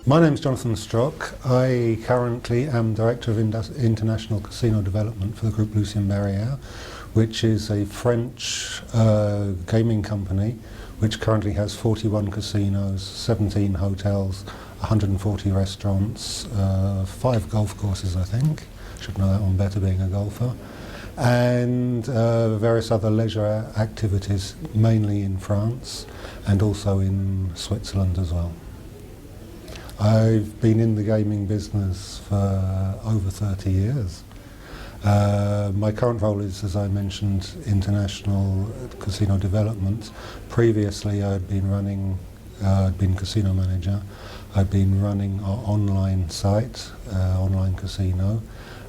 My name's Jonathan Strock. I currently am Director of International Casino Development for the group Lucien Barrière, which is a French gaming company which currently has 41 casinos, 17 hotels, 140 restaurants, 5 golf courses I think, should know that one better being a golfer, and various other leisure activities, mainly in France and also in Switzerland as well. I've been in the gaming business for over 30 years. My current role is, as I mentioned, international casino development. Previously I'd been casino manager. I'd been running our online site, online casino,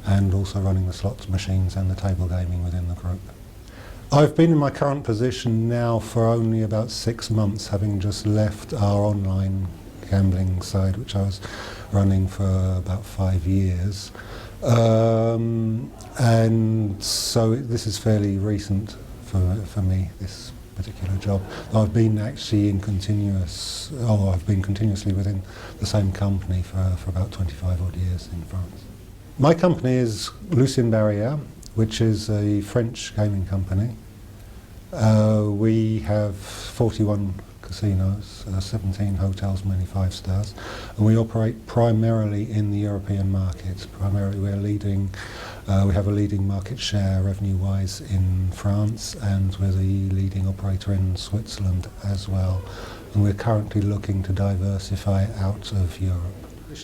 and also running the slots machines and the table gaming within the group. I've been in my current position now for only about 6 months, having just left our online gambling side, which I was running for about 5 years. And so this is fairly recent for me, this particular job. I've been actually I've been continuously within the same company for about 25 odd years in France. My company is Lucien Barrière, which is a French gaming company. We have 41 casinos, 17 hotels, many 5 stars, and we operate primarily in the European market. Primarily we have a leading market share revenue-wise in France, and we're the leading operator in Switzerland as well, and we're currently looking to diversify out of Europe.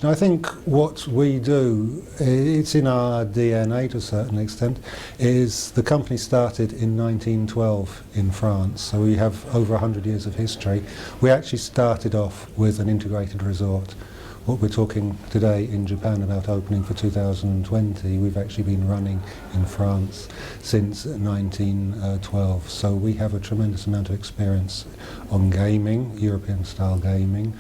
I think what we do, it's in our DNA to a certain extent, is the company started in 1912 in France, so we have over 100 years of history. We actually started off with an integrated resort. What we're talking today in Japan about opening for 2020, we've actually been running in France since 1912. So we have a tremendous amount of experience on gaming, European style gaming,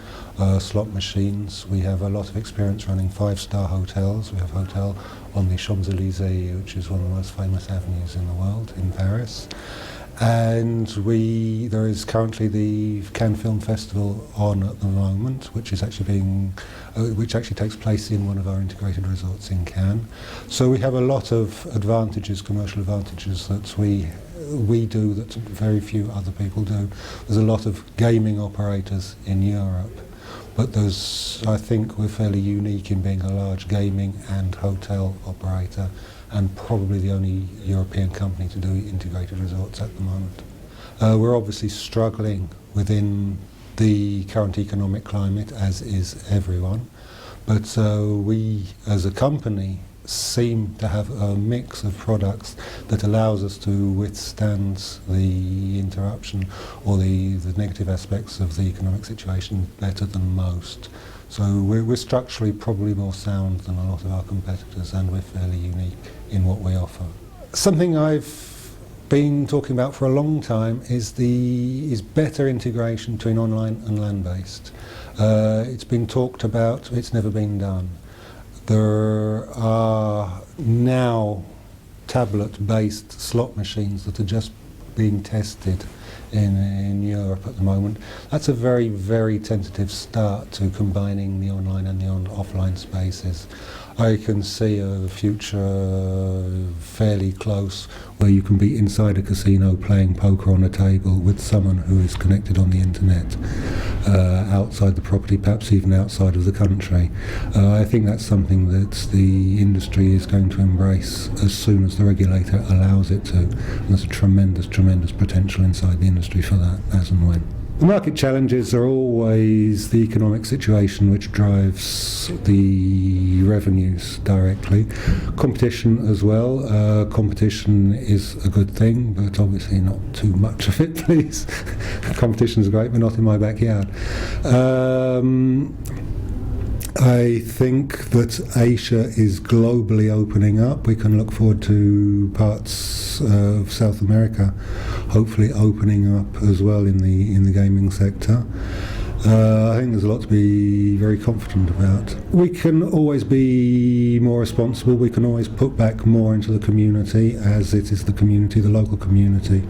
slot machines. We have a lot of experience running 5-star hotels. We have a hotel on the Champs-Élysées, which is one of the most famous avenues in the world, in Paris. And there is currently the Cannes Film Festival on at the moment, which actually takes place in one of our integrated resorts in Cannes. So we have a lot of advantages, commercial advantages, that we do that very few other people do. There's a lot of gaming operators in Europe, but I think we're fairly unique in being a large gaming and hotel operator, and probably the only European company to do integrated resorts at the moment. We're obviously struggling within the current economic climate, as is everyone, but we as a company seem to have a mix of products that allows us to withstand the interruption or the negative aspects of the economic situation better than most. So we're structurally probably more sound than a lot of our competitors, and we're fairly unique in what we offer. Something I've been talking about for a long time is better integration between online and land-based. It's been talked about, it's never been done. There are now tablet-based slot machines that are just being tested in Europe at the moment. That's a very, very tentative start to combining the online and the offline spaces. I can see a future fairly close where you can be inside a casino playing poker on a table with someone who is connected on the internet, outside the property, perhaps even outside of the country. I think that's something that the industry is going to embrace as soon as the regulator allows it to. And there's a tremendous, tremendous potential inside the industry for that, as and when. The market challenges are always the economic situation, which drives the revenues directly. Competition as well. Competition is a good thing, but obviously not too much of it, please. Competition is great, but not in my backyard. I think that Asia is globally opening up. We can look forward to parts of South America hopefully opening up as well in the gaming sector. I think there's a lot to be very confident about. We can always be more responsible, we can always put back more into the community, as it is the community, the local community,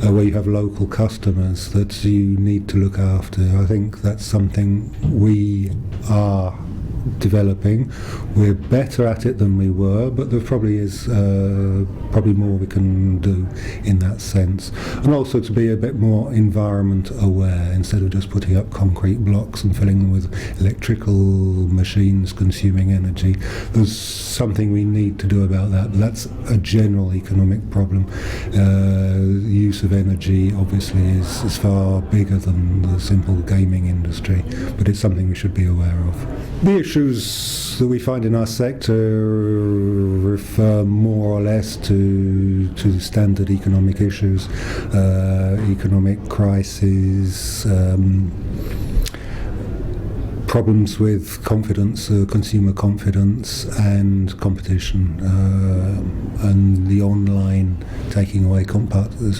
where you have local customers that you need to look after. I think that's something we are developing. We're better at it than we were, but there probably is probably more we can do in that sense. And also to be a bit more environment aware, instead of just putting up concrete blocks and filling them with electrical machines consuming energy. There's something we need to do about that. That's a general economic problem. The use of energy obviously is far bigger than the simple gaming industry, but it's something we should be aware of. The issues that we find in our sector refer more or less to standard economic issues, economic crises, problems with confidence, consumer confidence, and competition, and the online taking away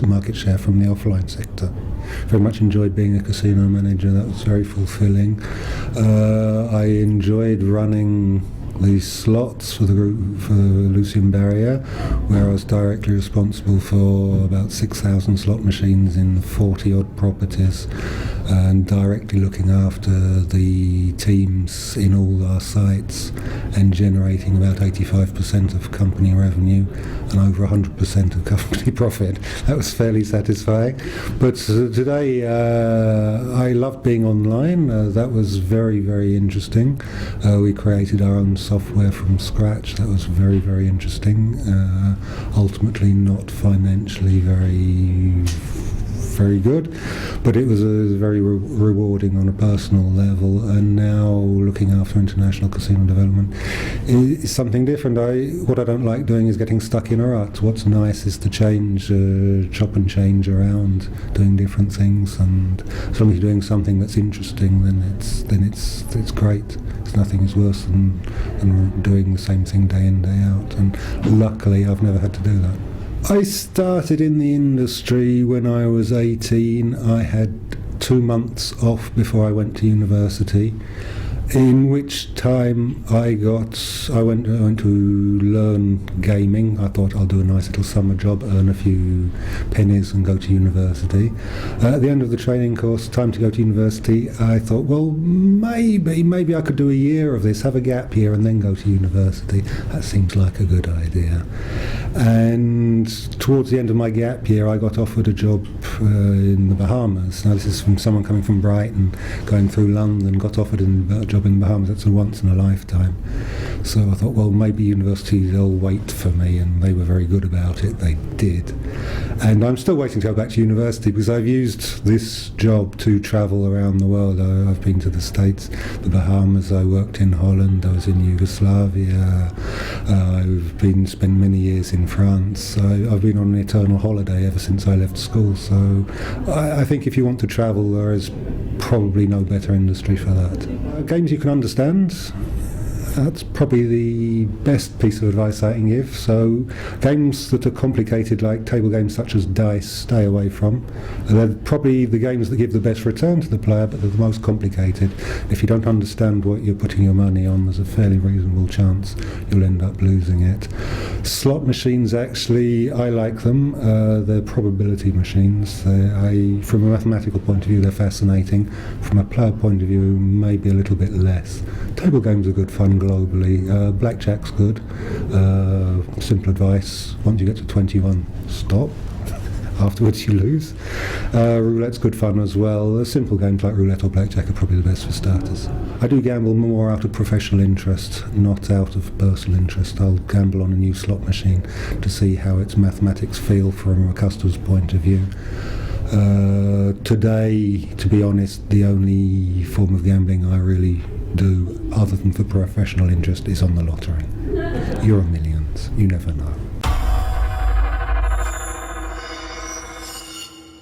market share from the offline sector. Very much enjoyed being a casino manager. That was very fulfilling. I enjoyed running the slots for the group, for Lucien Barrière, where I was directly responsible for about 6,000 slot machines in 40 odd properties, and directly looking after the teams in all our sites and generating about 85% of company revenue and over 100% of company profit. That was fairly satisfying. But today I loved being online. That was very, very interesting. We created our own software from scratch. That was very, very interesting. Ultimately not financially very good, but it was very rewarding on a personal level. And now looking after international casino development is something different. What I don't like doing is getting stuck in a rut. What's nice is to change, chop and change around, doing different things, and as long as you're doing something that's interesting, then it's great. There's nothing is worse than doing the same thing day in, day out, and luckily I've never had to do that. I started in the industry when I was 18. I had 2 months off before I went to university, in which time I went to learn gaming. I thought I'll do a nice little summer job, earn a few pennies and go to university. At the end of the training course, time to go to university, I thought, well, maybe I could do a year of this, have a gap year and then go to university. That seems like a good idea. And towards the end of my gap year, I got offered a job in the Bahamas. Now, this is from someone coming from Brighton, going through London, got offered a job in the Bahamas. That's a once in a lifetime. So I thought, well, maybe university, they'll wait for me, and they were very good about it. They did. And I'm still waiting to go back to university because I've used this job to travel around the world. I've been to the States, the Bahamas, I worked in Holland, I was in Yugoslavia, I've spent many years in France. I've been on an eternal holiday ever since I left school. So I think if you want to travel, there is probably no better industry for that. Games you can understand, that's probably the best piece of advice I can give. So games that are complicated, like table games such as dice, stay away from. They're probably the games that give the best return to the player, but they're the most complicated. If you don't understand what you're putting your money on, there's a fairly reasonable chance you'll end up losing it. Slot machines, actually, I like them. They're probability machines. From a mathematical point of view, they're fascinating. From a player point of view, maybe a little bit less. Table games are good fun globally. Blackjack's good. Simple advice, once you get to 21, stop. Afterwards you lose. Roulette's good fun as well. Simple games like roulette or blackjack are probably the best for starters. I do gamble more out of professional interest, not out of personal interest. I'll gamble on a new slot machine to see how its mathematics feel from a customer's point of view. Today, to be honest, the only form of gambling I really do, other than for professional interest, is on the lottery. You're a millions, you never know.